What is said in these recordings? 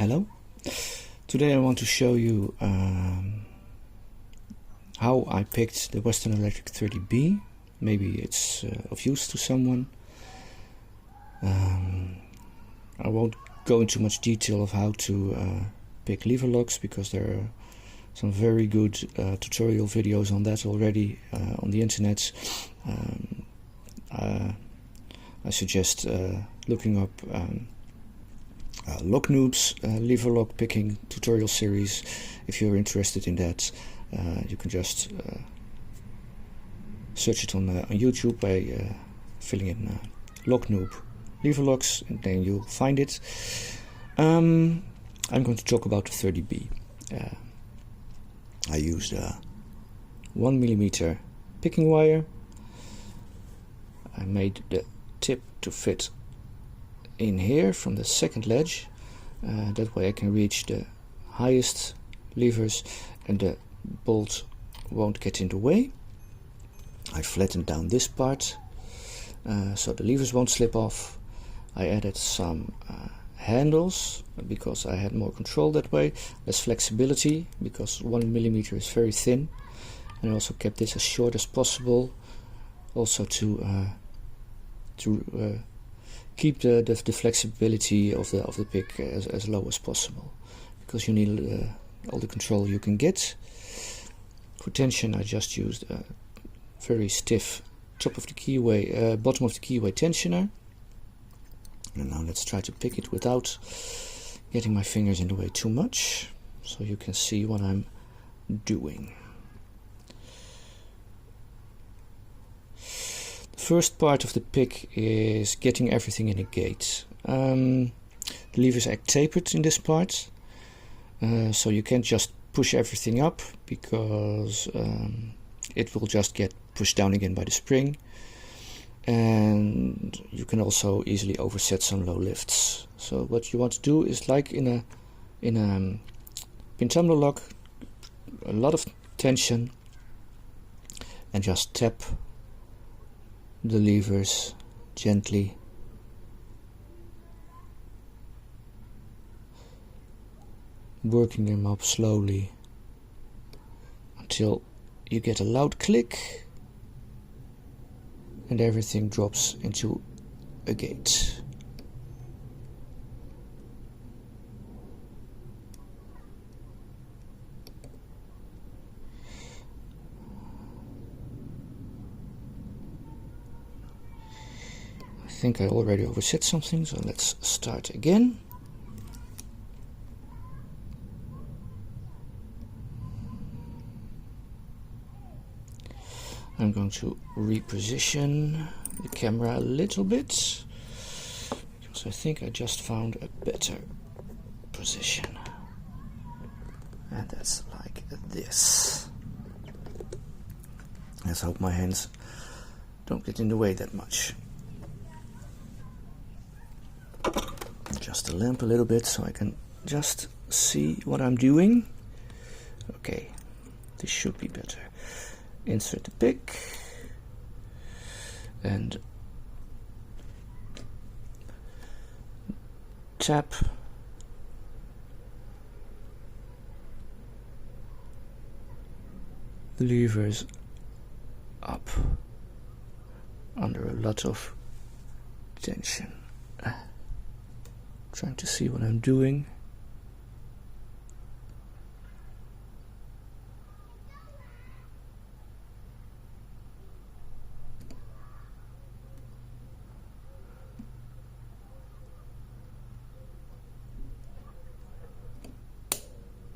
Hello. Today I want to show you how I picked the Western Electric 30B. Maybe it's of use to someone. I won't go into much detail of how to pick lever locks, because there are some very good tutorial videos on that already on the internet. I suggest looking up Lock Noob's lever lock picking tutorial series. If you're interested in that, you can just search it on YouTube by filling in Lock Noob lever locks, and then you'll find it. I'm going to talk about the 30B. I used a 1mm picking wire. I made the tip to fit in here from the second ledge. That way I can reach the highest levers and the bolt won't get in the way. I flattened down this part so the levers won't slip off. I added some handles because I had more control that way, less flexibility because 1mm is very thin, and I also kept this as short as possible, also to keep the flexibility of the pick as low as possible, because you need all the control you can get. For tension, I just used a very stiff bottom of the keyway tensioner. And now let's try to pick it without getting my fingers in the way too much, so you can see what I'm doing. The first part of the pick is getting everything in a gate. The levers act tapered in this part, so you can't just push everything up, because it will just get pushed down again by the spring. And you can also easily overset some low lifts. So what you want to do is, like in a pin tumbler lock, a lot of tension, and just tap the levers gently, working them up slowly until you get a loud click and everything drops into a gate. I think I already overset something, so let's start again. I'm going to reposition the camera a little bit, because I think I just found a better position. And that's like this. Let's hope my hands don't get in the way that much. Adjust the lamp a little bit so I can just see what I'm doing. Okay, this should be better. Insert the pick and tap the levers up under a lot of tension. Trying to see what I'm doing.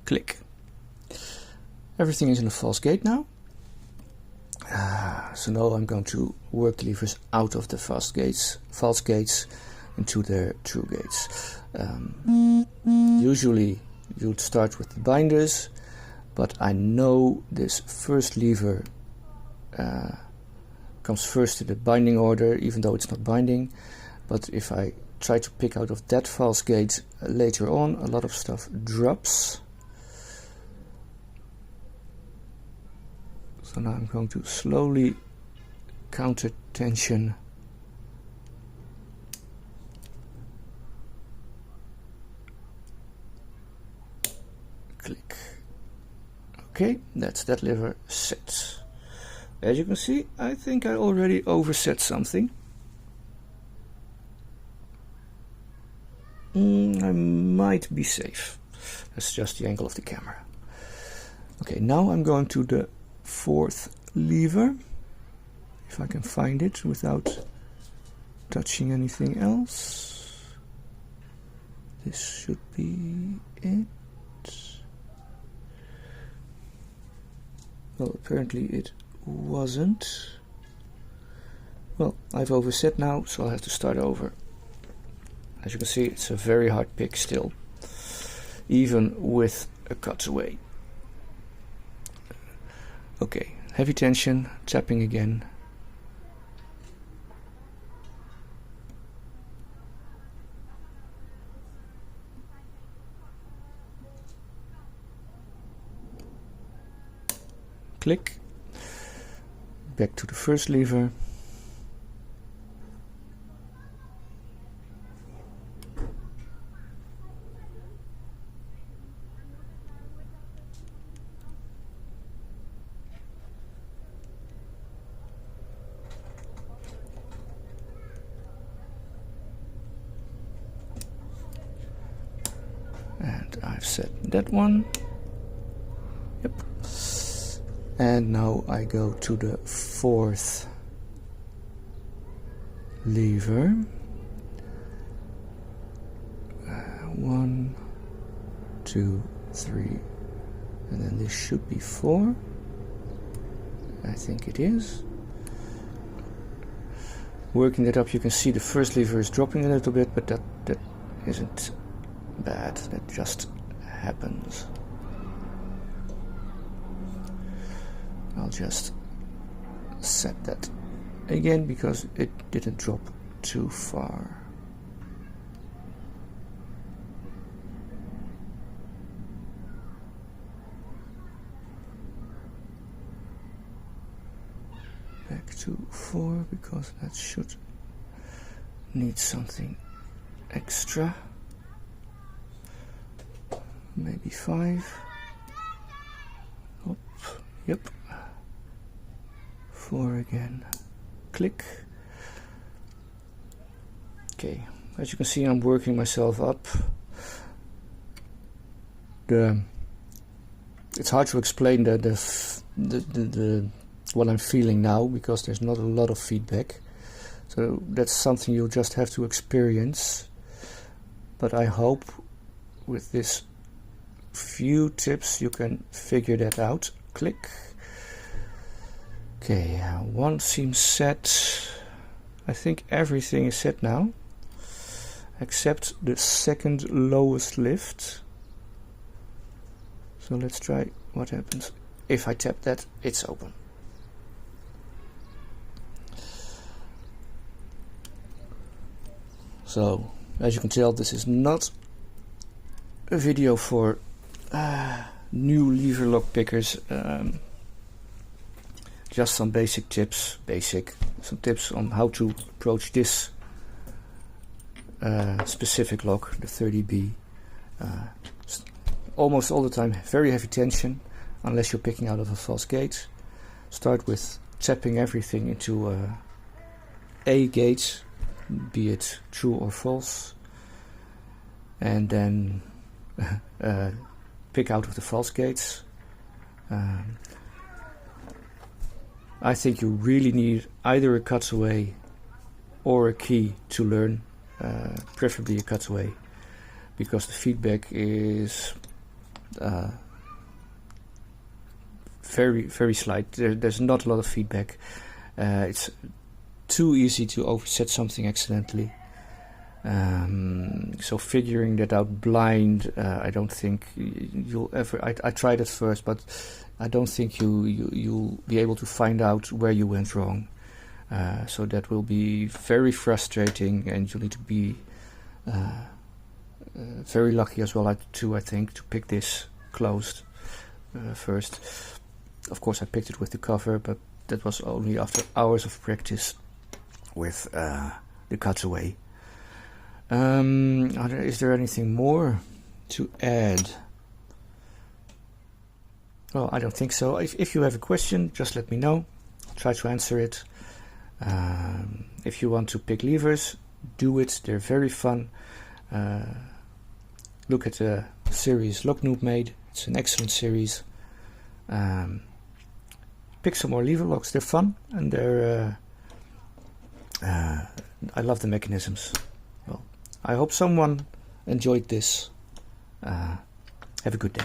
Click. Everything is in a false gate now. So now I'm going to work the levers out of the false gates into their true gates. Usually you'd start with the binders, but I know this first lever comes first in the binding order, even though it's not binding. But if I try to pick out of that false gate later on, a lot of stuff drops. So now I'm going to slowly counter tension click. Okay, that's that lever set. As you can see, I think I already overset something. I might be safe. That's just the angle of the camera. Okay, now I'm going to the fourth lever, if I can find it without touching anything else. This should be it. Well, apparently it wasn't. Well, I've overset now, so I'll have to start over. As you can see, it's a very hard pick still, even with a cutaway. Okay, heavy tension, tapping again. Click. Back to the first lever. And I've set that one. Yep. And now I go to the fourth lever. 1, 2, 3, and then this should be 4. I think it is. Working that up, you can see the first lever is dropping a little bit, but that isn't bad. That just happens. I'll just set that again because it didn't drop too far. Back to 4 because that should need something extra. Maybe 5. Hop. Yep. 4 again. Click. Okay, as you can see, I'm working myself up. It's hard to explain the what I'm feeling now because there's not a lot of feedback. So that's something you'll just have to experience. But I hope with this few tips you can figure that out. Click. Okay, one seems set. I think everything is set now, except the second lowest lift. So let's try what happens. If I tap that, it's open. So, as you can tell, this is not a video for new lever lock pickers. Just some basic tips, some tips on how to approach this specific lock, the 30B. Almost all the time very heavy tension, unless you're picking out of a false gate. Start with tapping everything into a gate, be it true or false, and then pick out of the false gates. I think you really need either a cutaway or a key to learn, preferably a cutaway, because the feedback is very slight. There's not a lot of feedback. It's too easy to overset something accidentally. So figuring that out blind, I don't think you'll ever. I tried it first, but I don't think you'll be able to find out where you went wrong. So that will be very frustrating, and you'll need to be very lucky as well, I think, to pick this closed first. Of course, I picked it with the cover, but that was only after hours of practice with the cutaway. Is there anything more to add? Well, I don't think so. If you have a question, just let me know. I'll try to answer it. If you want to pick levers, do it. They're very fun. Look at the series Lock made. It's an excellent series. Pick some more lever locks. They're fun, and they're I love the mechanisms. Well, I hope someone enjoyed this. Have a good day.